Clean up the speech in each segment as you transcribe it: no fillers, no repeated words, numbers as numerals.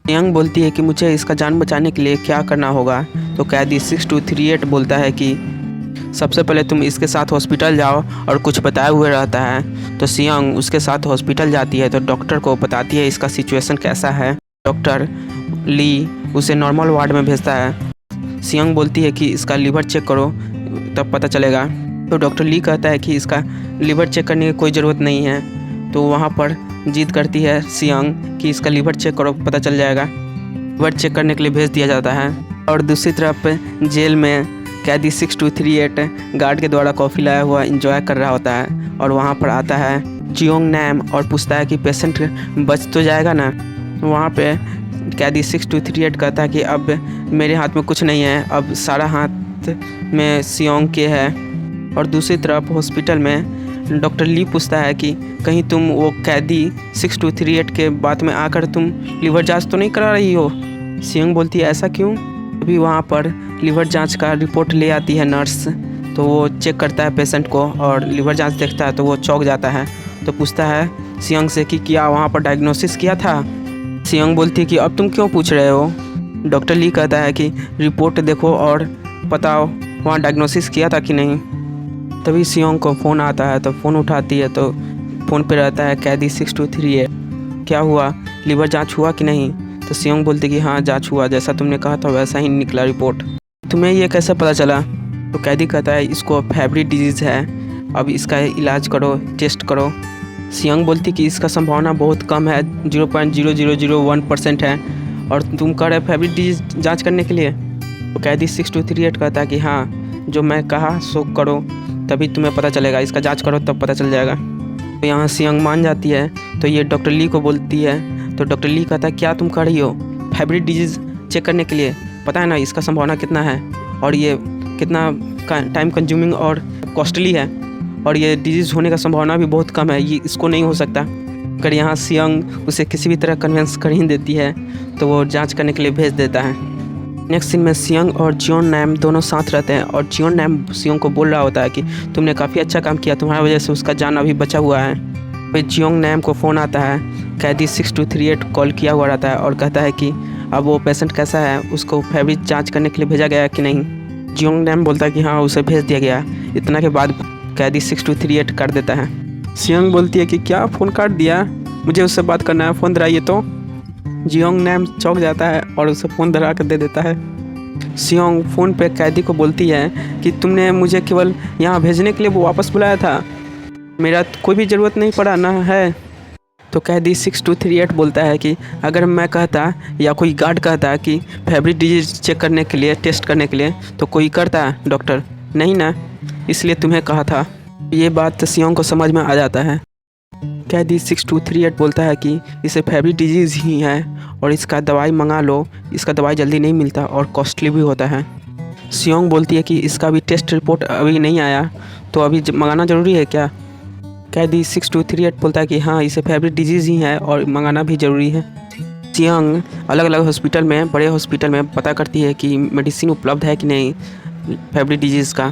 Young बोलती है कि मुझे इसका जान बचाने के लिए क्या करना होगा। तो कैदी 6238 बोलता है कि सबसे पहले तुम इसके साथ हॉस्पिटल जाओ और कुछ बताए हुए रहता है। तो सियंग उसके साथ हॉस्पिटल जाती है तो डॉक्टर को बताती है इसका सिचुएशन कैसा है। डॉक्टर ली उसे नॉर्मल वार्ड में भेजता है। सियंग बोलती है कि इसका लीवर चेक करो तब पता चलेगा। तो डॉक्टर ली कहता है कि इसका लीवर चेक करने की कोई ज़रूरत नहीं है। तो वहाँ पर जिद करती है सियंग कि इसका लीवर चेक करो पता चल जाएगा। लीवर चेक करने के लिए भेज दिया जाता है। और दूसरी तरफ जेल में कैदी 6238 गार्ड के द्वारा कॉफ़ी लाया हुआ इंजॉय कर रहा होता है। और वहाँ पर आता है जियोंग नैम और पूछता है कि पेशेंट बच तो जाएगा ना। वहाँ पे कैदी 6238 कहता है कि अब मेरे हाथ में कुछ नहीं है, अब सारा हाथ में सियोंग के है। और दूसरी तरफ हॉस्पिटल में डॉक्टर ली पूछता है कि कहीं तुम वो कैदी 6238 के बात में आकर तुम लीवर जांच तो नहीं करा रही हो। सियोंग बोलती है ऐसा क्यों। अभी वहाँ पर लीवर जांच का रिपोर्ट ले आती है नर्स। तो वो चेक करता है पेशेंट को और लीवर जांच देखता है तो वो चौंक जाता है। तो पूछता है सियोंग से कि क्या वहाँ पर डायग्नोसिस किया था। सियोंग बोलती है कि अब तुम क्यों पूछ रहे हो। डॉक्टर ली कहता है कि रिपोर्ट देखो और बताओ वहाँ डायग्नोसिस किया था कि नहीं। तभी सियोंग को फ़ोन आता है तो फ़ोन उठाती है तो फ़ोन पे रहता है कैदी 6238। क्या हुआ, लीवर जांच हुआ कि नहीं। तो सियोंग बोलती है कि हाँ जांच हुआ, जैसा तुमने कहा था वैसा ही निकला रिपोर्ट। तुम्हें ये कैसे पता चला। तो कैदी कहता है इसको फेब्री डिजीज़ है, अब इसका इलाज करो, टेस्ट करो। सियोंग बोलती कि इसका संभावना बहुत कम है, 0.0001% है और तुम कह रहे फेब्री डिजीज़ जांच करने के लिए। तो कैदी 6238 कहता है कि हाँ जो मैं कहा सो करो तभी तुम्हें पता चलेगा, इसका जांच करो तब पता चल जाएगा। तो यहाँ सियोंग मान जाती है। तो ये डॉक्टर ली को बोलती है। तो डॉक्टर ली कहता है क्या तुम कर रही हो, फेब्री डिजीज़ चेक करने के लिए पता है ना इसका संभावना कितना है और ये कितना टाइम कंज्यूमिंग और कॉस्टली है और ये डिजीज़ होने का संभावना भी बहुत कम है, ये इसको नहीं हो सकता। अगर यहाँ सियोंग उसे किसी भी तरह कन्विंस कर ही देती है तो वो जांच करने के लिए भेज देता है। नेक्स्ट सीन में सियोंग और जियोन नैम दोनों साथ रहते हैं और जियोन नैम सियोंग को बोल रहा होता है कि तुमने काफ़ी अच्छा काम किया, तुम्हारी वजह से उसका जान अभी बचा हुआ है। फिर जियोंग नैम को फ़ोन आता है, कैदी 6238 कॉल किया हुआ रहता है और कहता है कि अब वो पेशेंट कैसा है, उसको फेब्री जांच करने के लिए भेजा गया है कि नहीं। जियोंग नैम बोलता है कि हाँ उसे भेज दिया गया। इतना के बाद कैदी 6238 काट देता है। सियोंग बोलती है कि क्या फ़ोन काट दिया, मुझे उससे बात करना है, फ़ोन धराइए। तो जियोंग नैम चौंक जाता है और उसे फ़ोन धरा कर दे देता है। सियोंग फ़ोन पे कैदी को बोलती है कि तुमने मुझे केवल यहाँ भेजने के लिए वो वापस बुलाया था, मेरा कोई भी ज़रूरत नहीं पड़ा ना है। तो कैदी 6238 बोलता है कि अगर मैं कहता या कोई गार्ड कहता कि फेब्री डिजीज़ चेक करने के लिए, टेस्ट करने के लिए, तो कोई करता डॉक्टर, नहीं ना, इसलिए तुम्हें कहा था। ये बात सियोंग को समझ में आ जाता है। कैदी 6238 बोलता है कि इसे फेब्री डिजीज़ ही है और इसका दवाई मंगा लो, इसका दवाई जल्दी नहीं मिलता और कॉस्टली भी होता है। सियोंग बोलती है कि इसका भी टेस्ट रिपोर्ट अभी नहीं आया तो अभी मंगाना ज़रूरी है क्या। कैदी 6238 बोलता है कि हाँ इसे फेब्री डिजीज़ ही है और मंगाना भी ज़रूरी है। सियोंग अलग अलग हॉस्पिटल में, बड़े हॉस्पिटल में पता करती है कि मेडिसिन उपलब्ध है कि नहीं फेब्री डिजीज़ का।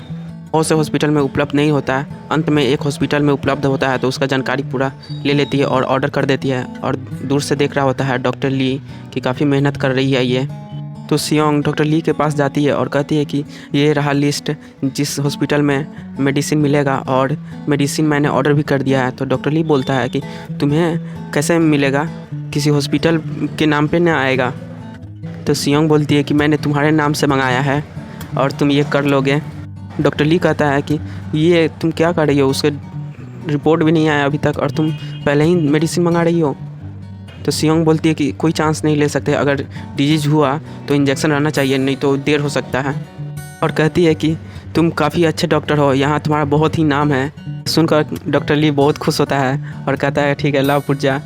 बहुत से हॉस्पिटल में उपलब्ध नहीं होता है, अंत में एक हॉस्पिटल में उपलब्ध होता है तो उसका जानकारी पूरा ले लेती है और ऑर्डर कर देती है। और दूर से देख रहा होता है डॉक्टर ली कि काफ़ी मेहनत कर रही है ये। तो सियोंग डॉक्टर ली के पास जाती है और कहती है कि ये रहा लिस्ट जिस हॉस्पिटल में मेडिसिन मिलेगा और मेडिसिन मैंने ऑर्डर भी कर दिया है। तो डॉक्टर ली बोलता है कि तुम्हें कैसे मिलेगा, किसी हॉस्पिटल के नाम पे ना आएगा। तो सियोंग बोलती है कि मैंने तुम्हारे नाम से मंगाया है और तुम ये कर लोगे। डॉक्टर ली कहता है कि ये तुम क्या कर रही हो, उसके रिपोर्ट भी नहीं आया अभी तक और तुम पहले ही मेडिसिन मंगा रही हो। तो सियोंग बोलती है कि कोई चांस नहीं ले सकते, अगर डिजीज़ हुआ तो इंजेक्शन रहना चाहिए, नहीं तो देर हो सकता है। और कहती है कि तुम काफ़ी अच्छे डॉक्टर हो, यहाँ तुम्हारा बहुत ही नाम है। सुनकर डॉक्टर ली बहुत खुश होता है और कहता है ठीक है लाओ पुर्जा।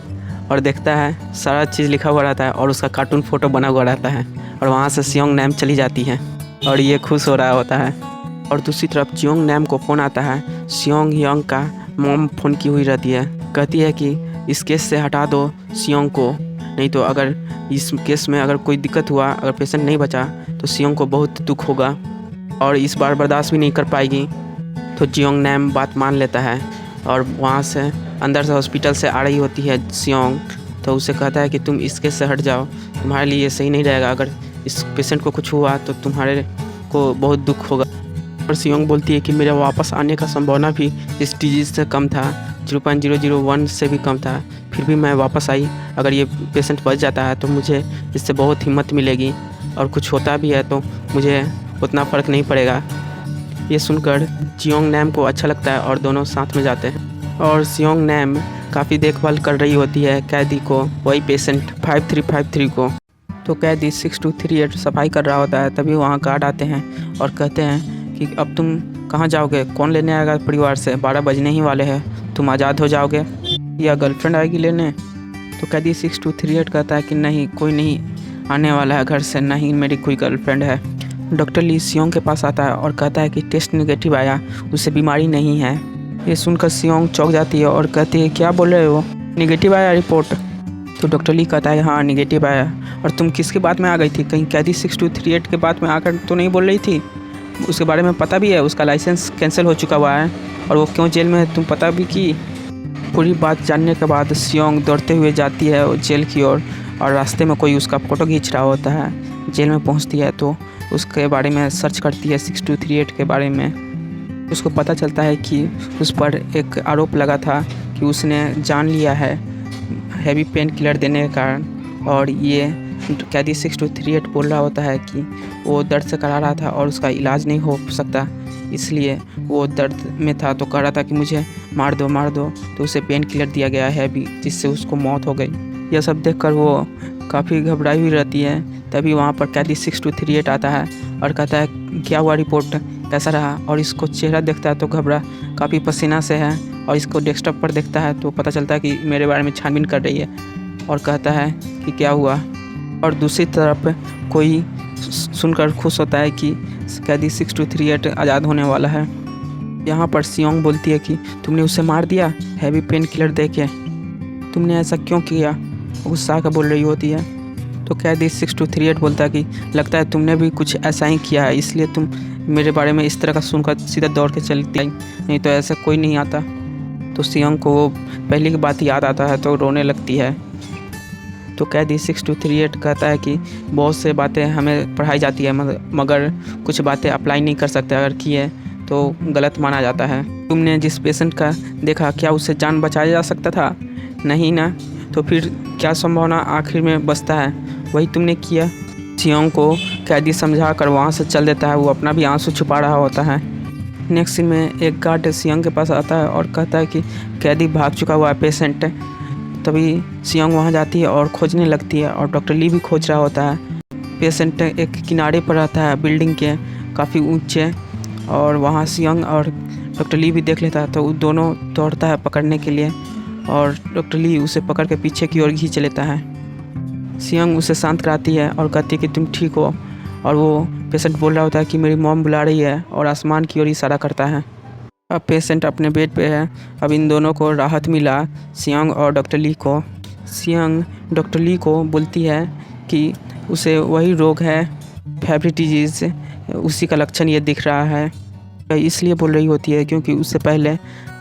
और देखता है सारा चीज़ लिखा हुआ रहता है और उसका कार्टून फ़ोटो बना हुआ रहता है और वहाँ से सियोंग नैम चली जाती है और ये खुश हो रहा होता है। और दूसरी तरफ जियोंग नैम को फ़ोन आता है। सियोंग यंग का मॉम फ़ोन की हुई रहती है, कहती है कि इस केस से हटा दो सियोंग को, नहीं तो अगर इस केस में अगर कोई दिक्कत हुआ, अगर पेशेंट नहीं बचा तो सियोंग को बहुत दुख होगा और इस बार बर्दाश्त भी नहीं कर पाएगी। तो जियोंग नैम बात मान लेता है और वहाँ से अंदर से हॉस्पिटल से आ रही होती है सियोंग। तो उसे कहता है कि तुम इसके से हट जाओ, तुम्हारे लिए ये सही नहीं रहेगा, अगर इस पेशेंट को कुछ हुआ तो तुम्हारे को बहुत दुख होगा। और सियोंग बोलती है कि मेरे वापस आने का संभावना भी इस डिजीज़ से कम था, 0.001 से भी कम था, फिर भी मैं वापस आई। अगर ये पेशेंट बच जाता है तो मुझे इससे बहुत हिम्मत मिलेगी, और कुछ होता भी है तो मुझे उतना फ़र्क नहीं पड़ेगा। ये सुनकर जियोंग नैम को अच्छा लगता है और दोनों साथ में जाते हैं। और सियोंग नैम काफ़ी देखभाल कर रही होती है कैदी को, वही पेशेंट 5353 को। तो कैदी 6238 सफाई कर रहा होता है, तभी वहाँ गार्ड आते हैं और कहते हैं कि अब तुम कहाँ जाओगे, कौन लेने आएगा परिवार से, 12 बजने ही वाले हैं, तुम आज़ाद हो जाओगे या गर्लफ्रेंड आएगी लेने। तो कैदी 6238 कहता है कि नहीं, कोई नहीं आने वाला है घर से, नहीं मेरी कोई गर्लफ्रेंड है। डॉक्टर ली सियोंग के पास आता है और कहता है कि टेस्ट नेगेटिव आया, उसे बीमारी नहीं है। ये सुनकर सियोंग चौंक जाती है और कहती है क्या बोल रहे हो, नेगेटिव आया रिपोर्ट। तो डॉक्टर ली कहता है हाँ नेगेटिव आया। और तुम किसके बात में आ गई थी, कहीं कैदी 6238 के बात में आकर तो नहीं बोल रही थी? उसके बारे में पता भी है, उसका लाइसेंस कैंसिल हो चुका हुआ है और वो क्यों जेल में है तुम पता भी की? पूरी बात जानने के बाद सियोंग दौड़ते हुए जाती है जेल की ओर, और रास्ते में कोई उसका फ़ोटो खींच रहा होता है। जेल में पहुंचती है तो उसके बारे में सर्च करती है 6238 के बारे में। उसको पता चलता है कि उस पर एक आरोप लगा था कि उसने जान लिया है हैवी पेन किलर देने के कारण, और ये कैदी 6238 बोल रहा होता है कि वो दर्द से करा रहा था और उसका इलाज नहीं हो सकता, इसलिए वो दर्द में था तो कह रहा था कि मुझे मार दो। तो उसे पेन किलर दिया गया है अभी, जिससे उसको मौत हो गई। यह सब देखकर वो काफ़ी घबराई हुई रहती है। तभी वहाँ पर कैदी 6238 आता है और कहता है क्या हुआ, रिपोर्ट कैसा रहा? और इसको चेहरा देखता है तो घबरा काफ़ी पसीना से है, और इसको डेस्कटॉप पर देखता है तो पता चलता है कि मेरे बारे में छानबीन कर रही है, और कहता है कि क्या हुआ। और दूसरी तरफ कोई सुनकर खुश होता है कि कैदी 6238 आज़ाद होने वाला है। यहाँ पर सियोंग बोलती है कि तुमने उसे मार दिया हैवी पेन किलर दे के, तुमने ऐसा क्यों किया? गुस्सा का बोल रही होती है। तो कैदी 6238 बोलता है कि लगता है तुमने भी कुछ ऐसा ही किया है, इसलिए तुम मेरे बारे में इस तरह का सुनकर सीधा दौड़ के चलती आई, नहीं तो ऐसा कोई नहीं आता। तो सियोंग को वो पहले की बात याद आता है तो रोने लगती है। तो कैदी 6238 कहता है कि बहुत से बातें हमें पढ़ाई जाती है, मगर कुछ बातें अप्लाई नहीं कर सकते, अगर किए तो गलत माना जाता है। तुमने जिस पेशेंट का देखा, क्या उससे जान बचाया जा सकता था? नहीं ना, तो फिर क्या संभावना आखिर में बचता है, वही तुमने किया। सियोंग को कैदी समझा कर वहाँ से चल देता है, वो अपना भी आंसू छुपा रहा होता है। नेक्स्ट सीन में एक गार्ड सियोंग के पास आता है और कहता है कि कैदी भाग चुका हुआ है पेशेंट। तभी सियोंग वहाँ जाती है और खोजने लगती है, और डॉक्टर ली भी खोज रहा होता है। पेशेंट एक किनारे पर रहता है बिल्डिंग के काफ़ी ऊंचे, और वहाँ सियोंग और डॉक्टर ली भी देख लेता है, तो दोनों दौड़ता है पकड़ने के लिए, और डॉक्टर ली उसे पकड़ के पीछे की ओर खींच लेता है। सियोंग उसे शांत कराती है और कहती है कि तुम ठीक हो, और वो पेशेंट बोल रहा होता है कि मेरी मॉम बुला रही है, और आसमान की ओर इशारा करता है। अब पेशेंट अपने बेड पे है। अब इन दोनों को राहत मिला, सियोंग और डॉक्टर ली को। सियोंग डॉक्टर ली को बोलती है कि उसे वही रोग है फेवरी डिजीज़, उसी का लक्षण ये दिख रहा है। इसलिए बोल रही होती है क्योंकि उससे पहले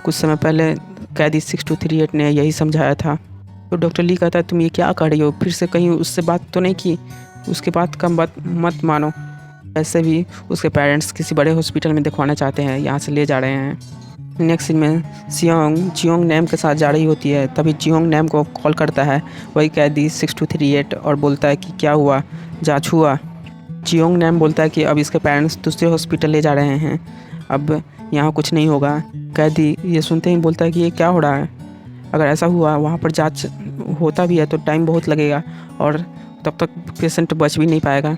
कुछ समय पहले कैदी 6238 ने यही समझाया था। तो डॉक्टर ली कहता है तुम ये क्या कर रही हो, फिर से कहीं उससे बात तो नहीं की? उसके बात का बात मत मानो। ऐसे भी उसके पेरेंट्स किसी बड़े हॉस्पिटल में दिखवाना चाहते हैं, यहाँ से ले जा रहे हैं। नेक्स्ट सीन में सियोंग जियोंग नैम के साथ जा रही होती है। तभी जियोंग नैम को कॉल करता है वही कैदी 6238 और बोलता है कि क्या हुआ, जांच हुआ? जियोंग नैम बोलता है कि अब इसके पेरेंट्स दूसरे हॉस्पिटल ले जा रहे हैं, अब यहाँ कुछ नहीं होगा। कैदी ये सुनते ही बोलता है कि ये क्या हो रहा है, अगर ऐसा हुआ वहाँ पर जांच होता भी है तो टाइम बहुत लगेगा, और तब तक पेशेंट बच भी नहीं पाएगा।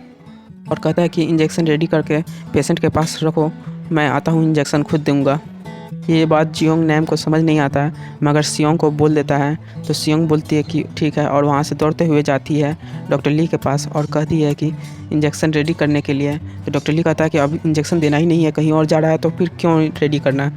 और कहता है कि इंजेक्शन रेडी करके पेशेंट के पास रखो, मैं आता हूँ इंजेक्शन खुद दूंगा। ये बात जियोंग नैम को समझ नहीं आता है, मगर सियोंग को बोल देता है। तो सियोंग बोलती है कि ठीक है, और वहाँ से दौड़ते हुए जाती है डॉक्टर ली के पास और कहती है कि इंजेक्शन रेडी करने के लिए। तो डॉक्टर ली कहता है कि अब इंजेक्शन देना ही नहीं है, कहीं और जा रहा है तो फिर क्यों रेडी करना।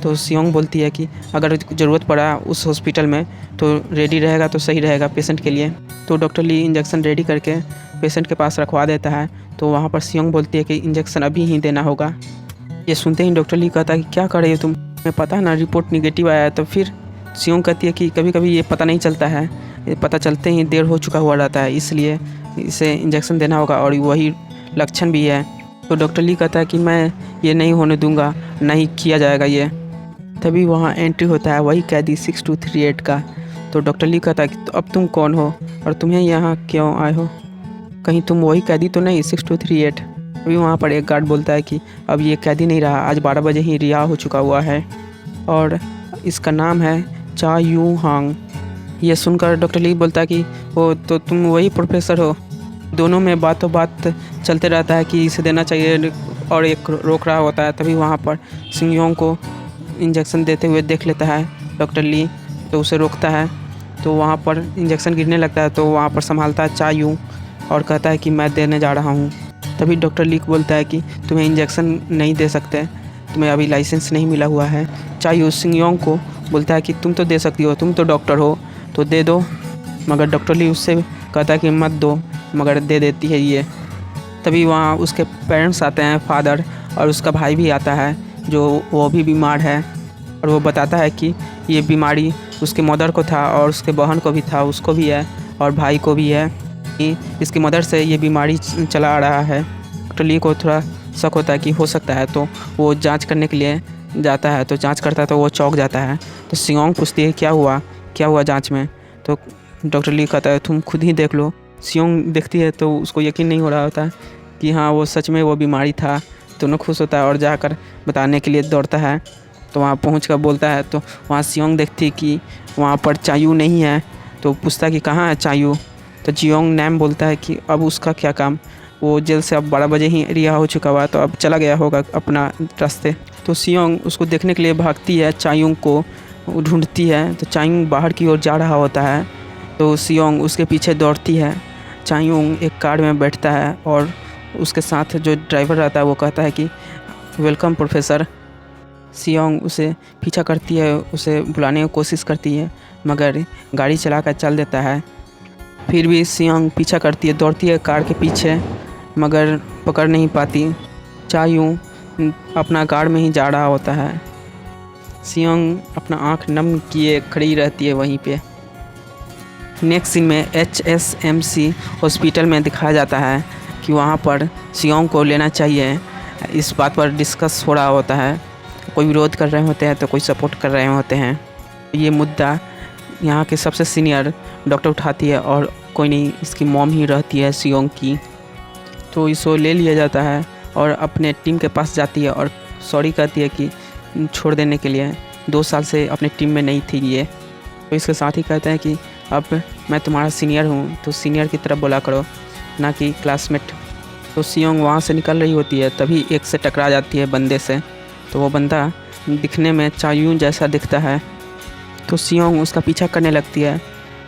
तो सियोंग बोलती है कि अगर ज़रूरत पड़ा उस हॉस्पिटल में तो रेडी रहेगा तो सही रहेगा पेशेंट के लिए। तो डॉक्टर ली इंजेक्शन रेडी करके पेशेंट के पास रखवा देता है। तो वहाँ पर सियोंग बोलती है कि इंजेक्शन अभी ही देना होगा। ये सुनते ही डॉक्टर ली कहता है कि क्या कर रही हो तुम, मैं पता है ना रिपोर्ट निगेटिव आया है। तो फिर सियोंग कहती है कि कभी कभी ये पता नहीं चलता है, ये पता चलते ही देर हो चुका हुआ रहता है, इसलिए इसे इंजेक्शन देना होगा और वही लक्षण भी है। तो डॉक्टर ली कहता है कि मैं ये नहीं होने दूंगा, नहीं किया जाएगा ये। तभी वहाँ एंट्री होता है वही कैदी 6238 का। तो डॉक्टर ली कहता है कि तो अब तुम कौन हो और तुम्हें यहाँ क्यों आए हो, कहीं तुम वही कैदी तो नहीं 6238। अभी वहाँ पर एक गार्ड बोलता है कि अब ये कैदी नहीं रहा, आज 12 बजे ही रिहा हो चुका हुआ है और इसका नाम है चा यू हांग। ये सुनकर डॉक्टर ली बोलता है कि ओ तो तुम वही प्रोफेसर हो। दोनों में बातों बात चलते रहता है कि इसे देना चाहिए और एक रोक रहा होता है। तभी वहाँ पर सिंह को इंजेक्शन देते हुए देख लेता है डॉक्टर ली, तो उसे रोकता है। तो वहाँ पर इंजेक्शन गिरने लगता है, तो वहाँ पर संभालता है चा यू और कहता है कि मैं देने जा रहा हूँ। तभी डॉक्टर ली बोलता है कि तुम्हें इंजेक्शन नहीं दे सकते, तुम्हें अभी लाइसेंस नहीं मिला हुआ है। चा यू सिंह को बोलता है कि तुम तो दे सकती हो, तुम तो डॉक्टर हो, तो दे दो। मगर डॉक्टर ली उससे कहता है कि मत दो, मगर दे देती है ये। तभी वहाँ उसके पेरेंट्स आते हैं, फादर और उसका भाई भी आता है जो वो भी बीमार है। और वो बताता है कि ये बीमारी उसके मदर को था और उसके बहन को भी था, उसको भी है और भाई को भी है, कि इसकी मदर से ये बीमारी चला आ रहा है। डॉक्टर ली को थोड़ा शक होता है कि हो सकता है, तो वो जांच करने के लिए जाता है। तो जांच करता है तो वो चौंक जाता है। तो सिंह पूछती है क्या हुआ जांच में। तो डॉक्टर ली कहता है तुम खुद ही देख लो। सिंह देखती है तो उसको यकीन नहीं हो रहा होता कि हाँ वो सच में वो बीमारी था। दोनों खुश होता है और जाकर बताने के लिए दौड़ता है। तो वहाँ पहुँच कर बोलता है, तो वहाँ सिंह देखती कि वहाँ पर चा यू नहीं है। तो पूछता है कि कहाँ है चा यू। तो जियोंग नैम बोलता है कि अब उसका क्या काम, वो जेल से अब 12 बजे ही रिहा हो चुका हुआ, तो अब चला गया होगा अपना रास्ते। तो सिंह उसको देखने के लिए भागती है, चा यू को ढूंढती है। तो चा यू बाहर की ओर जा रहा होता है, तो सिंह उसके पीछे दौड़ती है। चा यू एक कार में बैठता है और उसके साथ जो ड्राइवर रहता है वो कहता है कि वेलकम प्रोफेसर। सिंह उसे पीछा करती है, उसे बुलाने की कोशिश करती है, मगर गाड़ी चलाकर चल देता है। फिर भी सिंह पीछा करती है, दौड़ती है कार के पीछे, मगर पकड़ नहीं पाती। चा यू अपना कार में ही जा रहा होता है। सिंह अपना आँख नम किए खड़ी रहती है वहीं पे। नेक्स्ट सीन में HSMC हॉस्पिटल में दिखाया जाता है कि वहाँ पर सिंह को लेना चाहिए, इस बात पर डिस्कस हो रहा होता है। कोई विरोध कर रहे होते हैं तो कोई सपोर्ट कर रहे होते हैं। ये मुद्दा यहाँ के सबसे सीनियर डॉक्टर उठाती है और कोई नहीं, इसकी मॉम ही रहती है सिंह की। तो इसको ले लिया जाता है और अपने टीम के पास जाती है और सॉरी कहती है कि छोड़ देने के लिए, 2 साल से अपने टीम में नहीं थी ये। तो इसके साथ ही कहते हैं कि अब मैं तुम्हारा सीनियर हूँ, तो सीनियर की तरफ बोला करो, ना कि क्लासमेट। तो सिंह वहाँ से निकल रही होती है, तभी एक से टकरा जाती है बंदे से। तो वो बंदा दिखने में चा यू जैसा दिखता है। तो सिंह उसका पीछा करने लगती है,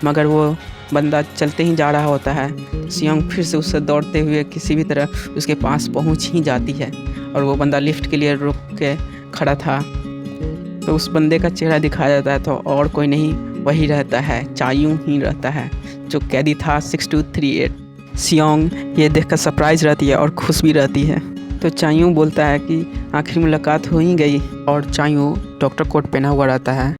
मगर वो बंदा चलते ही जा रहा होता है। सिंह फिर से उससे दौड़ते हुए किसी भी तरह उसके पास पहुंच ही जाती है और वो बंदा लिफ्ट के लिए रुक के खड़ा था। तो उस बंदे का चेहरा दिखाया जाता है, तो और कोई नहीं वही रहता है, चा यू ही रहता है जो कैदी था 6238। सिंह ये देखकर सरप्राइज रहती है और खुश भी रहती है। तो चा यू बोलता है कि आखिर मुलाकात हो ही गई, और चा यू डॉक्टर कोट पहना हुआ रहता है।